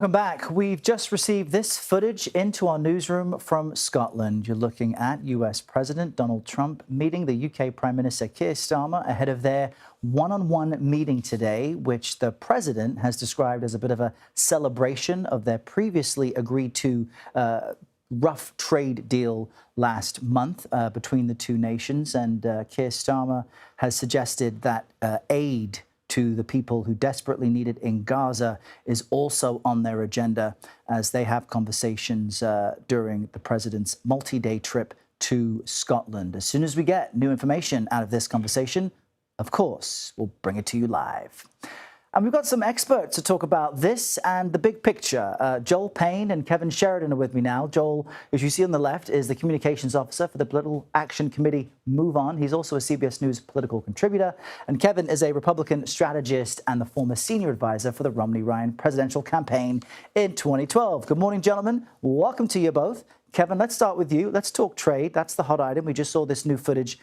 Welcome back. We've just received this footage into our newsroom from Scotland. You're looking at US President Donald Trump meeting the UK Prime Minister Keir Starmer ahead of their one-on-one meeting today, which the president has described as a bit of a celebration of their previously agreed to rough trade deal last month between the two nations. And Keir Starmer has suggested that aid to the people who desperately need it in Gaza is also on their agenda as they have conversations during the president's multi-day trip to Scotland. As soon as we get new information out of this conversation, of course, we'll bring it to you live. And we've got some experts to talk about this and the big picture. Joel Payne and Kevin Sheridan are with me now. Joel, as you see on the left, is the communications officer for the Political Action Committee Move On. He's also a CBS News political contributor. And Kevin is a Republican strategist and the former senior advisor for the Romney-Ryan presidential campaign in 2012. Good morning, gentlemen. Welcome to you both. Kevin, let's start with you. Let's talk trade. That's the hot item. We just saw this new footage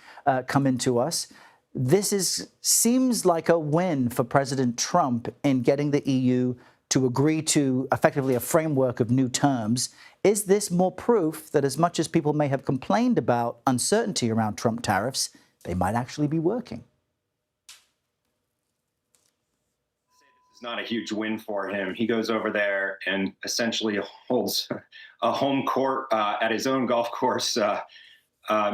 come into us. This seems like a win for President Trump in getting the EU to agree to effectively a framework of new terms. Is this more proof that as much as people may have complained about uncertainty around Trump tariffs, they might actually be working? It's not a huge win for him. He goes over there and essentially holds a home court at his own golf course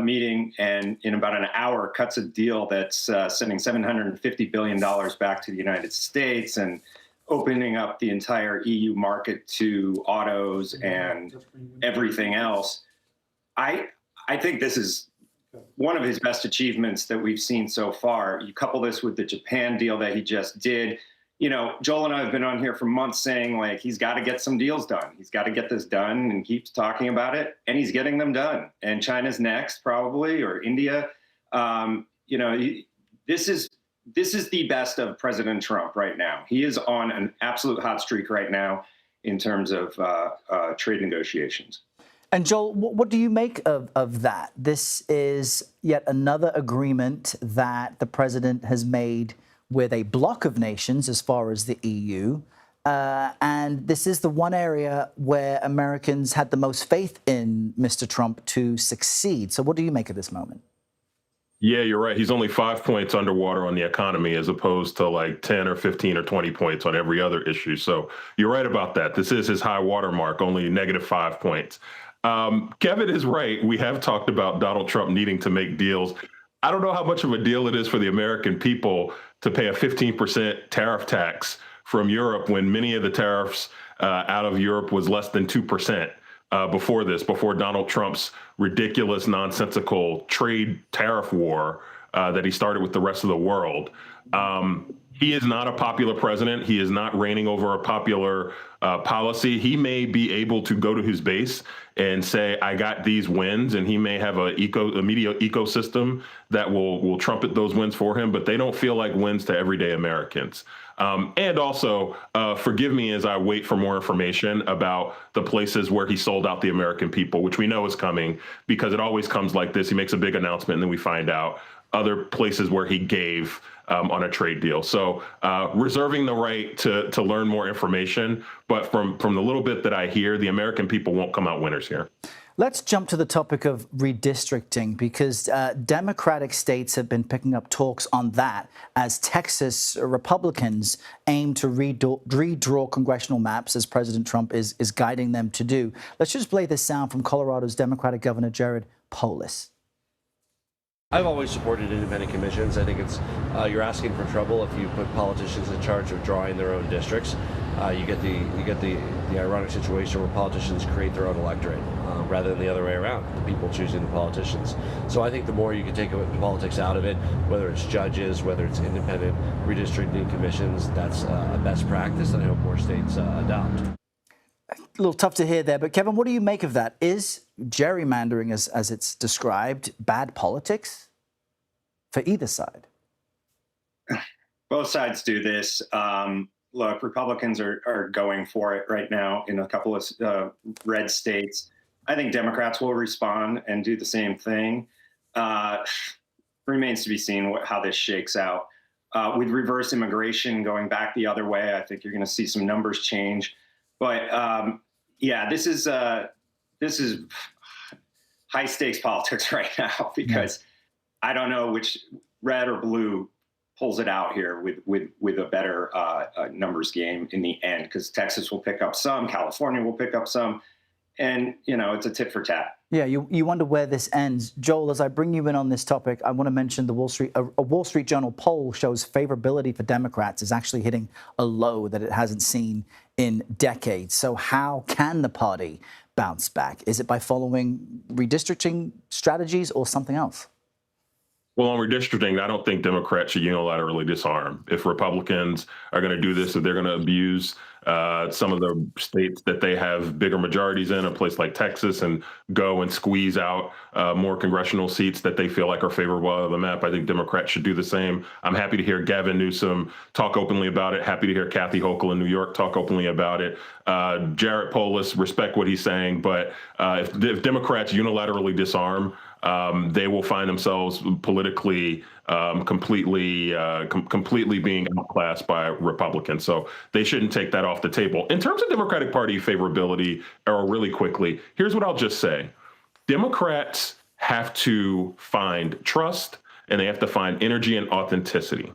meeting, and in about an hour cuts a deal that's sending $750 billion back to the United States and opening up the entire EU market to autos and everything else. I think this is one of his best achievements that we've seen so far. You couple this with the Japan deal that he just did. You know, Joel and I have been on here for months saying, like, he's got to get some deals done. He's got to get this done, and keeps talking about it, and he's getting them done. And China's next, probably, or India. You know, this is the best of President Trump right now. He is on an absolute hot streak right now in terms of trade negotiations. And Joel, what do you make of that? This is yet another agreement that the president has made with a bloc of nations as far as the EU. And this is the one area where Americans had the most faith in Mr. Trump to succeed. So what do you make of this moment? Yeah, you're right. He's only 5 points underwater on the economy as opposed to like 10 or 15 or 20 points on every other issue. So you're right about that. This is his high water mark, only -5 points. Kevin is right. We have talked about Donald Trump needing to make deals. I don't know how much of a deal it is for the American people to pay a 15% tariff tax from Europe when many of the tariffs out of Europe was less than 2% before Donald Trump's ridiculous, nonsensical trade tariff war that he started with the rest of the world. He is not a popular president. He is not reigning over a popular policy. He may be able to go to his base and say, I got these wins, and he may have a media ecosystem that will trumpet those wins for him, but they don't feel like wins to everyday Americans. And also, forgive me as I wait for more information about the places where he sold out the American people, which we know is coming because it always comes like this. He makes a big announcement and then we find out other places where he gave on a trade deal. So reserving the right to learn more information. But from the little bit that I hear, the American people won't come out winners here. Let's jump to the topic of redistricting, because Democratic states have been picking up talks on that as Texas Republicans aim to redraw congressional maps, as President Trump is guiding them to do. Let's just play this sound from Colorado's Democratic Governor Jared Polis. I've always supported independent commissions. I think it's you're asking for trouble if you put politicians in charge of drawing their own districts. You get the ironic situation where politicians create their own electorate rather than the other way around, the people choosing the politicians. So I think the more you can take politics out of it, whether it's judges, whether it's independent redistricting commissions, that's a best practice that I hope more states adopt. A little tough to hear there, but Kevin, what do you make of that? Is gerrymandering, as it's described, bad politics for either side? Both sides do this. Look, Republicans are going for it right now in a couple of red states. I think Democrats will respond and do the same thing. Remains to be seen how this shakes out. With reverse immigration going back the other way, I think you're going to see some numbers change. But yeah, this is high stakes politics right now because I don't know which red or blue pulls it out here with a better numbers game in the end, because Texas will pick up some, California will pick up some, and it's a tit for tat. Yeah, you wonder where this ends. Joel, as I bring you in on this topic, I want to mention the a Wall Street Journal poll shows favorability for Democrats is actually hitting a low that it hasn't seen in decades. So how can the party bounce back? Is it by following redistricting strategies or something else? Well, on redistricting, I don't think Democrats should unilaterally disarm. If Republicans are going to do this, if they're going to abuse some of the states that they have bigger majorities in, a place like Texas, and go and squeeze out more congressional seats that they feel like are favorable out of the map, I think Democrats should do the same. I'm happy to hear Gavin Newsom talk openly about it. Happy to hear Kathy Hochul in New York talk openly about it. Jared Polis, respect what he's saying, but if Democrats unilaterally disarm, they will find themselves politically completely being outclassed by Republicans. So they shouldn't take that off the table. In terms of Democratic Party favorability, or really quickly, here's what I'll just say. Democrats have to find trust, and they have to find energy and authenticity.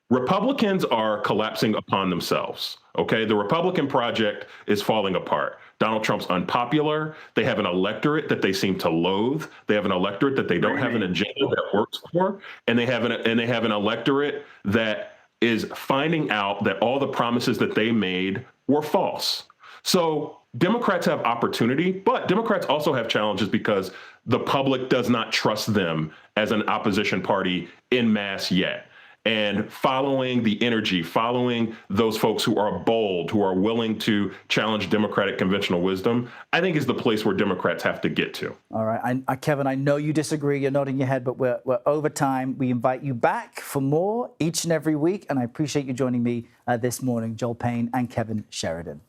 Republicans are collapsing upon themselves. Okay, the Republican project is falling apart. Donald Trump's unpopular. They have an electorate that they seem to loathe. They have an electorate that they don't have an agenda that works for, and they have an electorate that is finding out that all the promises that they made were false. So Democrats have opportunity, but Democrats also have challenges because the public does not trust them as an opposition party en masse yet. And following the energy, following those folks who are bold, who are willing to challenge Democratic conventional wisdom, I think is the place where Democrats have to get to. All right. Kevin, I know you disagree. You're nodding your head, but we're over time. We invite you back for more each and every week. And I appreciate you joining me this morning, Joel Payne and Kevin Sheridan.